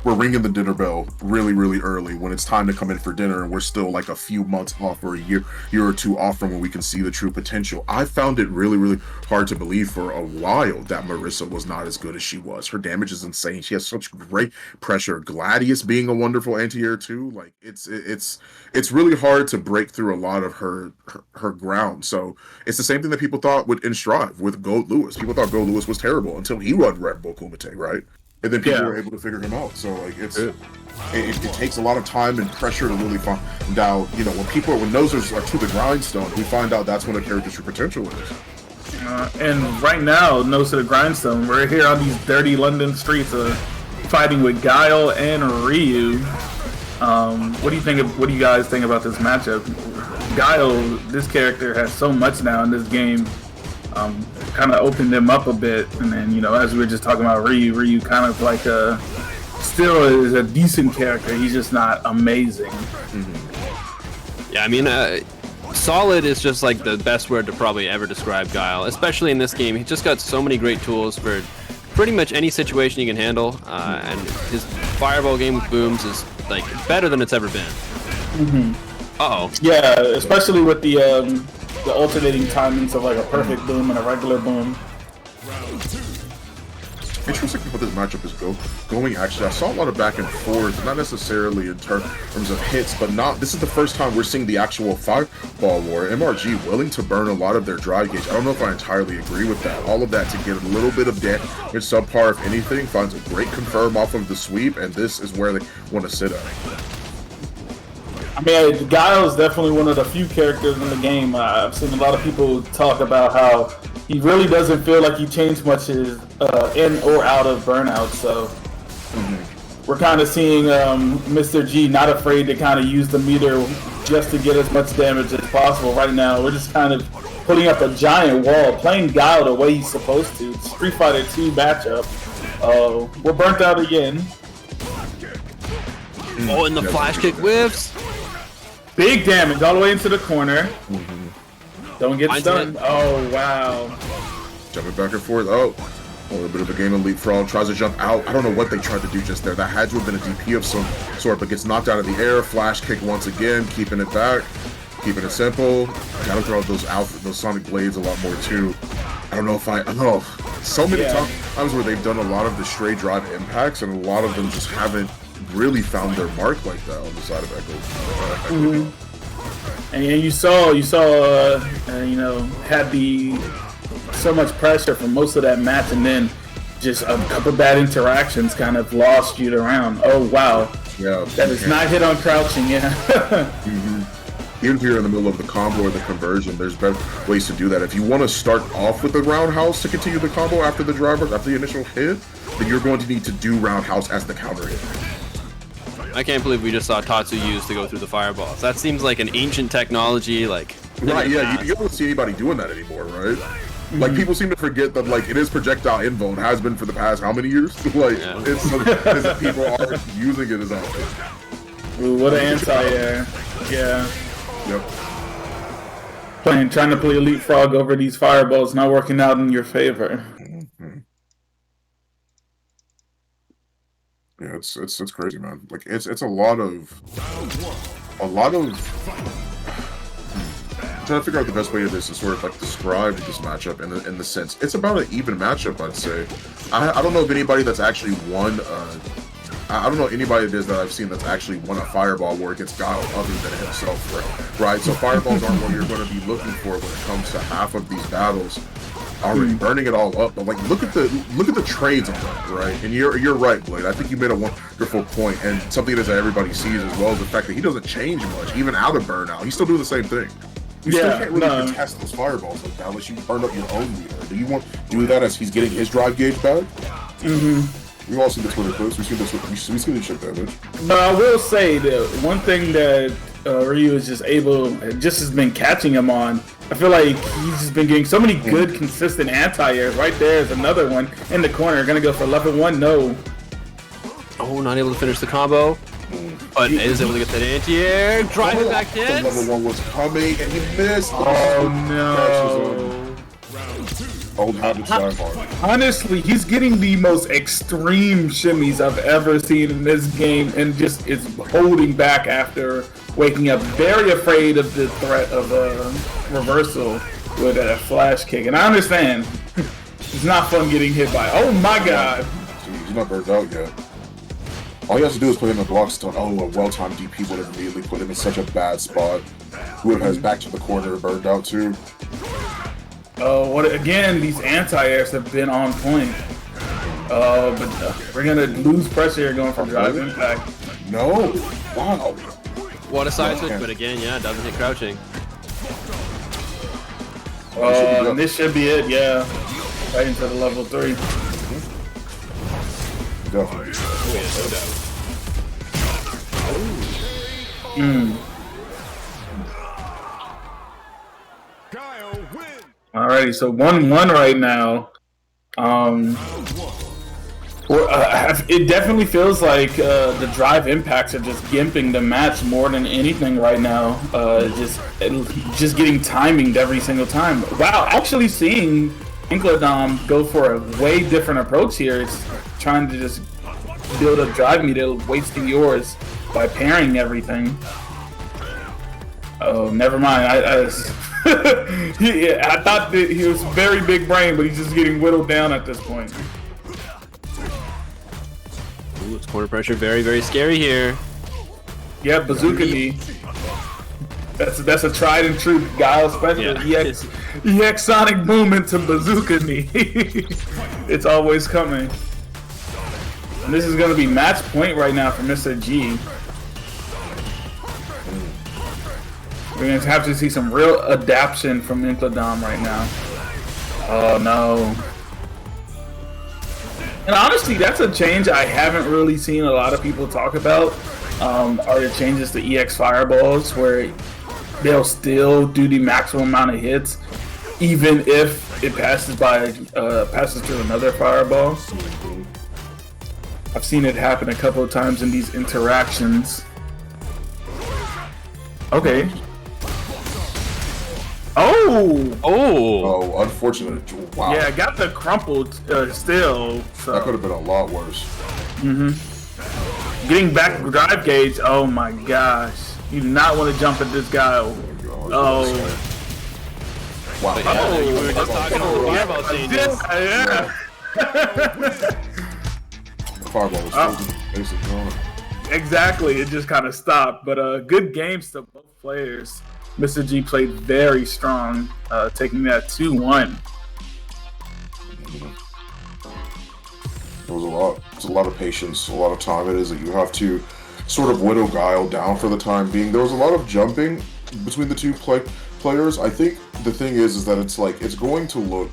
we're ringing the dinner bell really, really early when it's time to come in for dinner, and we're still like a few months off or a year or two off from when we can see the true potential. I found it really, really hard to believe for a while that Marissa was not as good as she was. Her damage is insane. She has such great pressure. Gladius being a wonderful anti-air too. Like it's really hard to break through a lot of her ground. So it's the same thing that people thought in Strive with Gold Lewis. People thought Gold Lewis was terrible until he run Red Bull Kumite, right? And then people were able to figure him out. So like it takes a lot of time and pressure to really find out. You know, when nosers are to the grindstone, we find out that's when a character's true potential is. And right now, nose to the grindstone, we're here on these dirty London streets, fighting with Guile and Ryu. What do you guys think about this matchup? Guile, this character has so much now in this game. Kind of opened him up a bit, and then, you know, as we were just talking about Ryu kind of like still is a decent character. He's just not amazing. Mm-hmm. Yeah, I mean, solid is just like the best word to probably ever describe Guile, especially in this game. He's just got so many great tools for pretty much any situation he can handle, and his fireball game with booms is like better than it's ever been. Mm-hmm. Uh-oh. Yeah, especially with the alternating timings of like a perfect boom and a regular boom. Interesting what this matchup is going. Actually, I saw a lot of back and forth, not necessarily in terms of hits, but this is the first time we're seeing the actual fireball war. MRG willing to burn a lot of their drive gauge. I don't know if I entirely agree with that. All of that to get a little bit of damage, subpar if anything, finds a great confirm off of the sweep, and this is where they want to sit at. I mean, Guile is definitely one of the few characters in the game. I've seen a lot of people talk about how he really doesn't feel like he changed much in or out of burnout. So we're kind of seeing Mr. G not afraid to kind of use the meter just to get as much damage as possible. Right now, we're just kind of putting up a giant wall, playing Guile the way he's supposed to. Street Fighter 2 matchup. We're burnt out again. Oh, and the flash kick whiffs. Big damage all the way into the corner. Don't get stunned. Oh, wow. Jumping back and forth. Oh, a little bit of a game of leapfrog. Tries to jump out. I don't know what they tried to do just there. That had to have been a DP of some sort, but gets knocked out of the air. Flash kick once again, keeping it back. Keeping it simple. Gotta throw out those sonic blades a lot more too. I don't know. So many times where they've done a lot of the stray drive impacts, and a lot of them just haven't really found their mark like that on the side of Ehclodam. And you saw, had so much pressure for most of that match, and then just a couple bad interactions kind of lost you the round. Oh wow! Yeah, that is not hit on crouching. Yeah. Even if you're in the middle of the combo or the conversion, there's better ways to do that. If you want to start off with the roundhouse to continue the combo after the initial hit, then you're going to need to do roundhouse as the counter hit. I can't believe we just saw Tatsu use to go through the fireballs. That seems like an ancient technology, like... Right, yeah, you don't see anybody doing that anymore, right? Like, people seem to forget that, like, it is projectile invo and has been for the past how many years? Like, it's that people are using it as often. Ooh, what an anti-air. Yeah. Yep. Trying to play a leapfrog over these fireballs, not working out in your favor. Yeah, it's crazy, man. Like it's a lot of. I'm trying to figure out the best way to sort of like describe this matchup in the sense it's about an even matchup, I'd say. I don't know of anybody that's actually won. I don't know anybody that I've seen that's actually won a fireball war against Guile other than himself, right? So fireballs aren't what you're going to be looking for when it comes to half of these battles. Already burning it all up, but like look at the trades on that, right? And you're right, Blade. I think you made a wonderful point, and something that everybody sees as well is the fact that he doesn't change much, even out of burnout. He's still doing the same thing. You still can't really contest those fireballs like that unless you burn up your own meter. Do you want to do that as he's getting his drive gauge back? We've all seen the Twitter clips. We've seen the chip damage. But I will say that one thing that Ryu is just has been catching him on. I feel like he's just been getting so many good, consistent anti-airs. Right there is another one in the corner. Gonna go for level 1. No. Oh, not able to finish the combo. But is able to get that anti-air. Drive it back in. Level 1 was coming and he missed. Oh no. Old habits die hard. Honestly, he's getting the most extreme shimmies I've ever seen in this game, and just is holding back after waking up, very afraid of the threat of a reversal with a flash kick. And I understand it's not fun getting hit by. Oh my god! Dude, he's not burned out yet. All he has to do is put him in a block stun. Oh, a well-timed DP would have immediately put him in such a bad spot. He would have had his back to the corner, burned out too. Oh, what again? These anti-airs have been on point. But we're gonna lose pressure here going for drive impact. No! Wow! What a side switch, but again, yeah, doesn't hit crouching. This should be it, yeah. Right into the level 3. Definitely. Alrighty, so 1-1 right now. It definitely feels like the drive impacts are just gimping the match more than anything right now. Just getting timinged every single time. Wow, actually seeing Ehclodam go for a way different approach here. It's trying to just build a drive meter, wasting yours by pairing everything. Oh, never mind. I thought that he was very big brain, but he's just getting whittled down at this point. Ooh, it's corner pressure, very, very scary here. Yeah, bazooka knee. That's a tried and true Guile special. Yeah. EX Sonic Boom into bazooka knee. It's always coming. And this is going to be match point right now for Mr. G. We're going to have to see some real adaptation from Ehclodam right now. Oh no. And honestly, that's a change I haven't really seen a lot of people talk about. Are the changes to EX Fireballs, where they'll still do the maximum amount of hits, even if it passes through another Fireball. I've seen it happen a couple of times in these interactions. Okay. Oh! Oh, unfortunate. Wow. Yeah, got the crumpled still. So. That could have been a lot worse. Getting back drive gauge. Oh my gosh. You do not want to jump at this guy. Oh. Wow. But yeah, we were just talking about the fireball changes. Yeah. Fireball was still basic going. Exactly. It just kind of stopped. But good games to both players. Mr. G played very strong, taking that 2-1. It was a lot. It's a lot of patience, a lot of time. It is that you have to sort of whittle Guile down for the time being. There was a lot of jumping between the two players. I think the thing is that it's like it's going to look